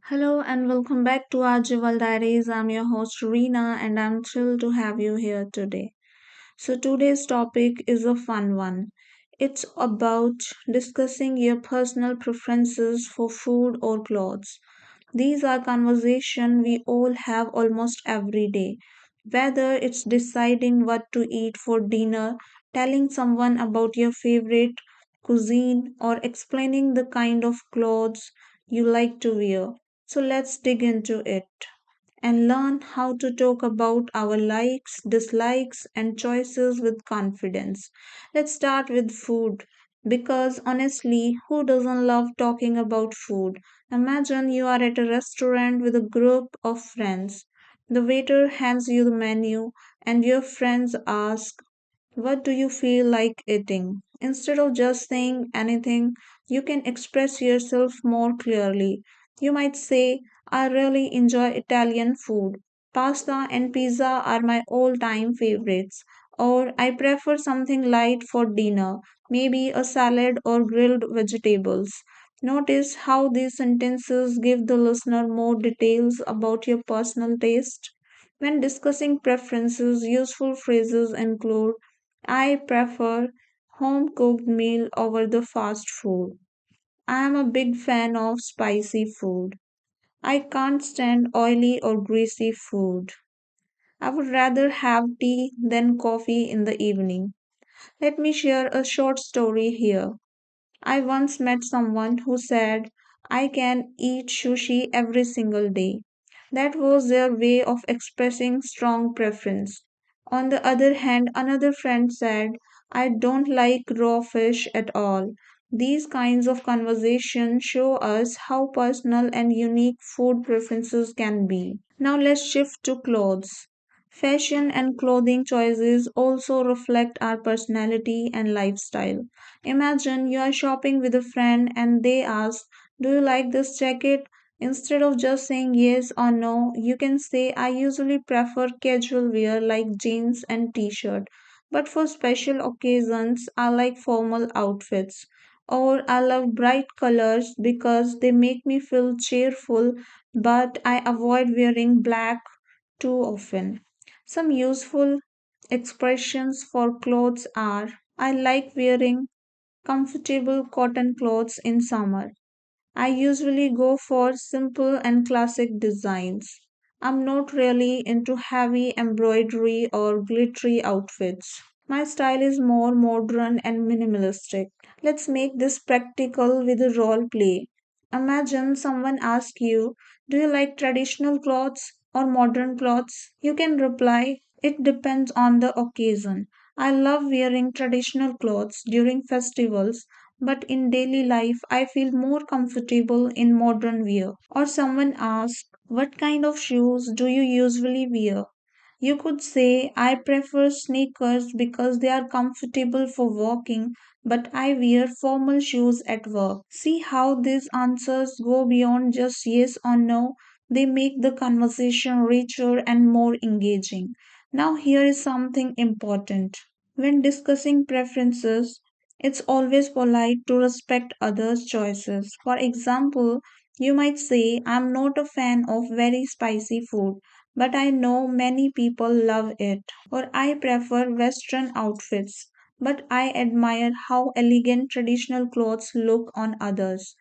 Hello and welcome back to our Jewel Diaries. I'm your host Reena and I'm thrilled to have you here today. So today's topic is a fun one. It's about discussing your personal preferences for food or clothes. These are conversations we all have almost every day. Whether it's deciding what to eat for dinner, telling someone about your favorite cuisine, or explaining the kind of clothes you like to wear. So let's dig into it and learn how to talk about our likes, dislikes, and choices with confidence. Let's start with food because honestly, who doesn't love talking about food? Imagine you are at a restaurant with a group of friends. The waiter hands you the menu, and your friends ask, what do you feel like eating? Instead of just saying anything, you can express yourself more clearly. You might say, I really enjoy Italian food. Pasta and pizza are my all time favorites. Or I prefer something light for dinner, maybe a salad or grilled vegetables. Notice how these sentences give the listener more details about your personal taste. When discussing preferences, useful phrases include I prefer home cooked meal over the fast food. I am a big fan of spicy food. I can't stand oily or greasy food. I would rather have tea than coffee in the evening. Let me share a short story here. I once met someone who said, I can eat sushi every single day. That was their way of expressing strong preference. On the other hand, another friend said, I don't like raw fish at all. These kinds of conversations show us how personal and unique food preferences can be. Now let's shift to clothes. Fashion and clothing choices also reflect our personality and lifestyle. Imagine you are shopping with a friend and they ask, do you like this jacket? Instead of just saying yes or no, you can say, I usually prefer casual wear like jeans and t shirt. But for special occasions, I like formal outfits. Or I love bright colors because they make me feel cheerful, but I avoid wearing black too often. Some useful expressions for clothes are I like wearing comfortable cotton clothes in summer. I usually go for simple and classic designs. I'm not really into heavy embroidery or glittery outfits. My style is more modern and minimalistic. Let's make this practical with a role play. Imagine someone asks you, do you like traditional clothes or modern clothes? You can reply, it depends on the occasion. I love wearing traditional clothes during festivals, but in daily life I feel more comfortable in modern wear. Or someone asks, what kind of shoes do you usually wear? You could say, I prefer sneakers because they are comfortable for walking, but I wear formal shoes at work. See how these answers go beyond just yes or no? They make the conversation richer and more engaging. Now, here is something important. When discussing preferences, it's always polite to respect others' choices. For example, you might say, I'm not a fan of very spicy food, but I know many people love it. Or I prefer Western outfits, but I admire how elegant traditional clothes look on others.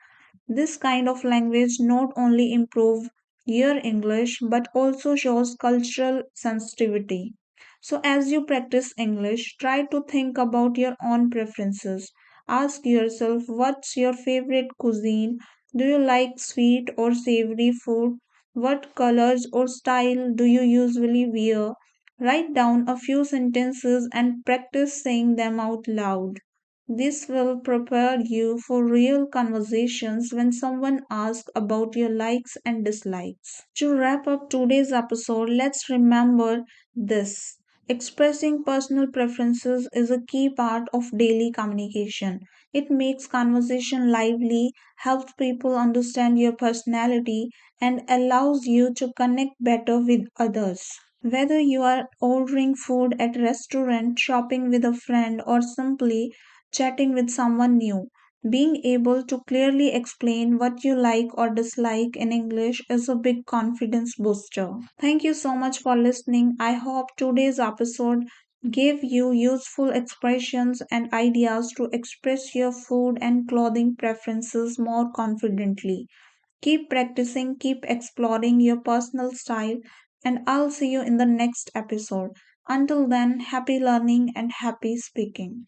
This kind of language not only improves your English but also shows cultural sensitivity. So as you practice English, try to think about your own preferences. Ask yourself what's your favorite cuisine? Do you like sweet or savory food? What colors or style do you usually wear? Write down a few sentences and practice saying them out loud. This will prepare you for real conversations when someone asks about your likes and dislikes. To wrap up today's episode, let's remember this. Expressing personal preferences is a key part of daily communication. It makes conversation lively, helps people understand your personality, and allows you to connect better with others. Whether you are ordering food at a restaurant, shopping with a friend, or simply chatting with someone new, Being able to clearly explain what you like or dislike in English is a big confidence booster. Thank you so much for listening. I hope today's episode gave you useful expressions and ideas to express your food and clothing preferences more confidently. Keep practicing, keep exploring your personal style, and I'll see you in the next episode. Until then, happy learning and happy speaking.